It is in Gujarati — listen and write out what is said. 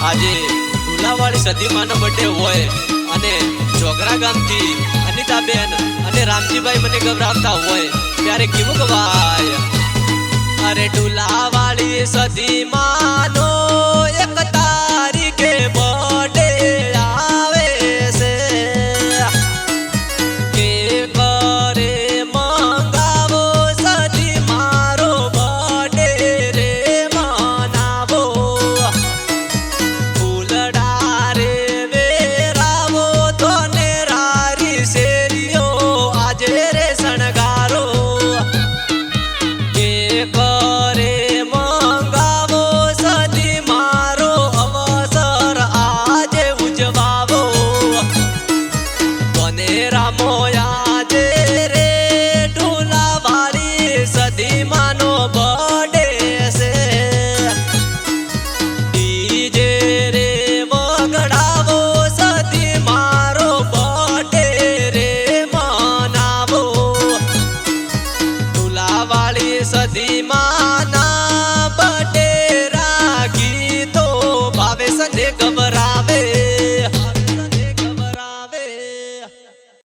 આજે ઢુલાવાળી સદીમાનો બર્થડે હોય અને જોગરા ગામથી અનિતાબેન અને રામજીભાઈ મને ગભરાવતા હોય ત્યારે કેવું ગવાય અરે ઢુલાવાળી સદીમાનો એક તારીખે બર્થડે આવે છે કે કરે મંગાવો સદી મારો બર્થડે રે મનાવો ફૂલડા રે વેરાવો તો ને રારી શેરીઓ આજે રે શણગારો કે કરે મંગાવો સદી મારો અવસર આજે ઉજવાવો તને રામો આજે રે ઢુલાવાળી સદીમાનો બર્થડે છે ડીજે રે વગડાવો સદી મારો બર્થડે રે મનાવો ઢુલાવાળી સદીમાં